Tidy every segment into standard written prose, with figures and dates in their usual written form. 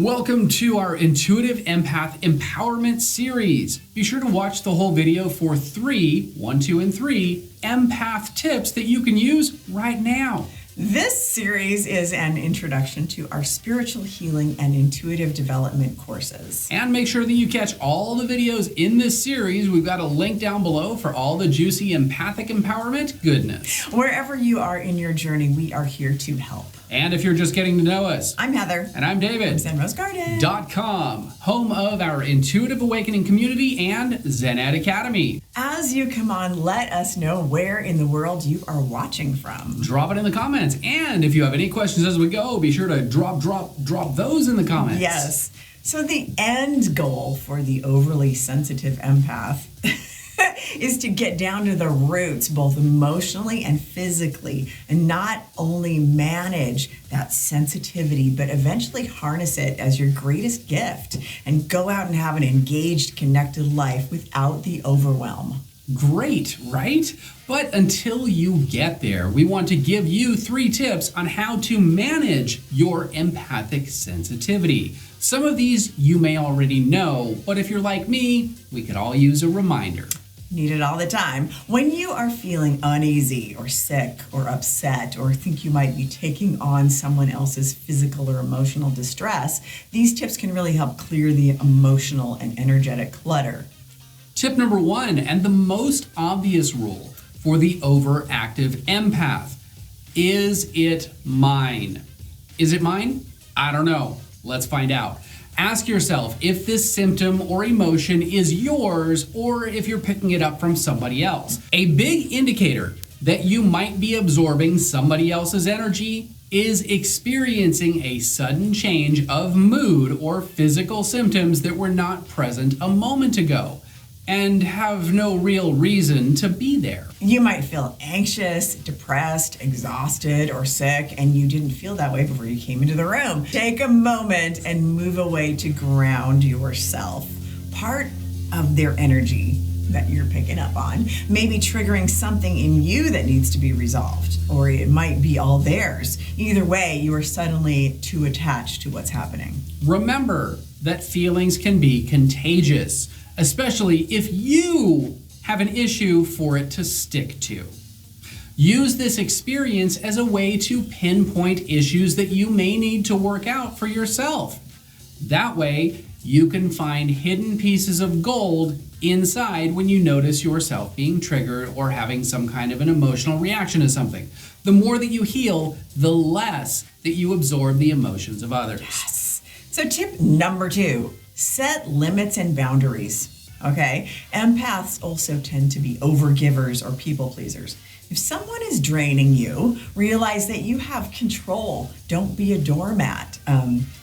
Welcome to our Intuitive Empath Empowerment Series. Be sure to watch the whole video for 3 empath tips that you can use right now. This series is an introduction to our spiritual healing and intuitive development courses. And make sure that you catch all the videos in this series. We've got a link down below for all the juicy empathic empowerment goodness. Wherever you are in your journey, we are here to help. And if you're just getting to know us, I'm Heather. And I'm David. From ZenRoseGarden. .com, home of our Intuitive Awakening community and Zen Ed Academy. As you come on, let us know where in the world you are watching from. Drop it in the comments. And if you have any questions as we go, be sure to drop those in the comments. Yes. So the end goal for the overly sensitive empath is to get down to the roots, both emotionally and physically, and not only manage that sensitivity, but eventually harness it as your greatest gift and go out and have an engaged, connected life without the overwhelm. Great, right? But until you get there, we want to give you 3 tips on how to manage your empathic sensitivity. Some of these you may already know, but if you're like me, we could all use a reminder. Need it all the time. When you are feeling uneasy or sick or upset or think you might be taking on someone else's physical or emotional distress, these tips can really help clear the emotional and energetic clutter. Tip number 1, and the most obvious rule for the overactive empath. Is it mine? Is it mine? I don't know. Let's find out. Ask yourself if this symptom or emotion is yours or if you're picking it up from somebody else. A big indicator that you might be absorbing somebody else's energy is experiencing a sudden change of mood or physical symptoms that were not present a moment ago and have no real reason to be there. You might feel anxious, depressed, exhausted, or sick, and you didn't feel that way before you came into the room. Take a moment and move away to ground yourself. Part of their energy that you're picking up on may be triggering something in you that needs to be resolved, or it might be all theirs. Either way, you are suddenly too attached to what's happening. Remember that feelings can be contagious, especially if you have an issue for it to stick to. Use this experience as a way to pinpoint issues that you may need to work out for yourself. That way, you can find hidden pieces of gold inside when you notice yourself being triggered or having some kind of an emotional reaction to something. The more that you heal, the less that you absorb the emotions of others. Yes. So tip number 2. Set limits and boundaries, okay? Empaths also tend to be overgivers or people pleasers. If someone is draining you, realize that you have control. Don't be a doormat.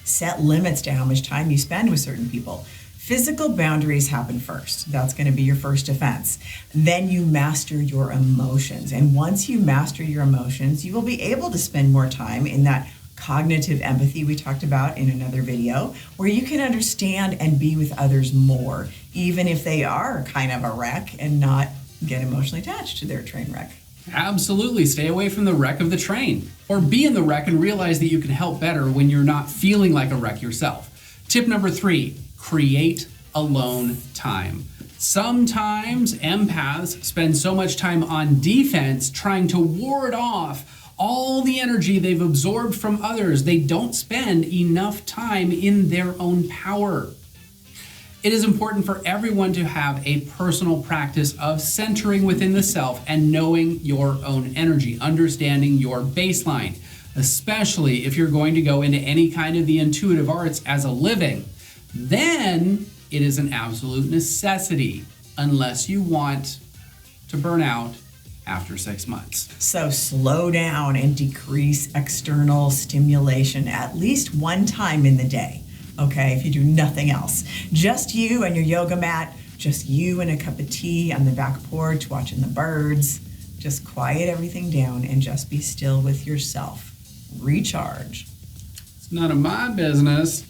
Set limits to how much time you spend with certain people. Physical boundaries happen first. That's going to be your first defense. Then you master your emotions. And once you master your emotions, you will be able to spend more time in that cognitive empathy we talked about in another video, where you can understand and be with others more, even if they are kind of a wreck, and not get emotionally attached to their train wreck. Absolutely. Stay away from the wreck of the train, or be in the wreck and realize that you can help better when you're not feeling like a wreck yourself. Tip number 3, create alone time. Sometimes empaths spend so much time on defense trying to ward off all the energy they've absorbed from others. They don't spend enough time in their own power. It is important for everyone to have a personal practice of centering within the self and knowing your own energy, understanding your baseline, especially if you're going to go into any kind of the intuitive arts as a living. Then it is an absolute necessity, unless you want to burn out after 6 months. So slow down and decrease external stimulation at least one time in the day, okay, if you do nothing else. Just you and your yoga mat, just you and a cup of tea on the back porch watching the birds. Just quiet everything down and just be still with yourself. Recharge. It's none of my business.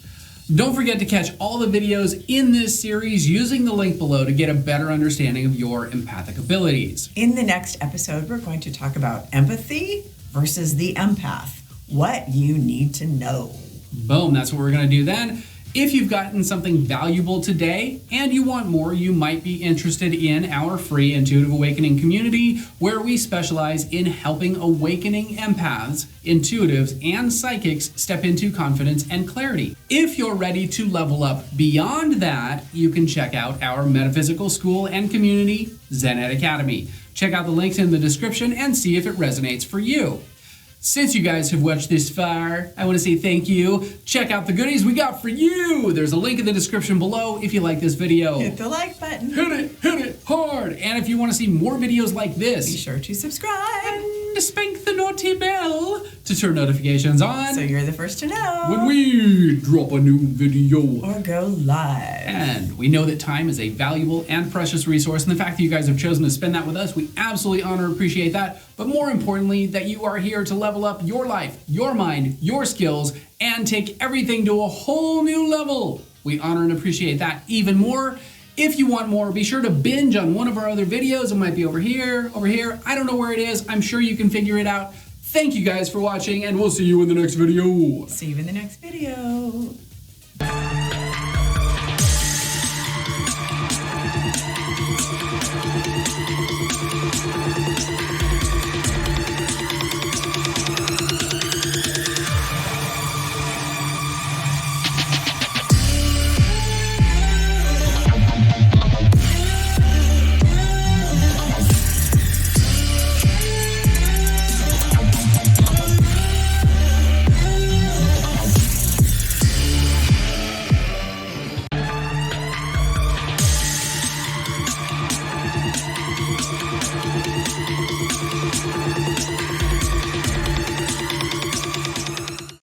Don't forget to catch all the videos in this series using the link below to get a better understanding of your empathic abilities. In the next episode, we're going to talk about empathy versus the empath, what you need to know. Boom, that's what we're going to do then. If you've gotten something valuable today and you want more, you might be interested in our free Intuitive Awakening community, where we specialize in helping awakening empaths, intuitives, and psychics step into confidence and clarity. If you're ready to level up beyond that, you can check out our metaphysical school and community, C.Ht Academy. Check out the links in the description and see if it resonates for you. Since you guys have watched this far, I want to say thank you. Check out the goodies we got for you. There's a link in the description below if you like this video. Hit the like button. Hit it hard. And if you want to see more videos like this, Be sure to subscribe. and spank the naughty bell to turn notifications on So you're the first to know. when we drop a new video. Or go live. And we know that time is a valuable and precious resource, and the fact that you guys have chosen to spend that with us, we absolutely honor and appreciate that. But more importantly, that you are here to level up your life, your mind, your skills, and take everything to a whole new level. We honor and appreciate that even more. If you want more, be sure to binge on one of our other videos. It might be over here. I don't know where it is. I'm sure you can figure it out. Thank you guys for watching, and we'll see you in the next video. See you in the next video.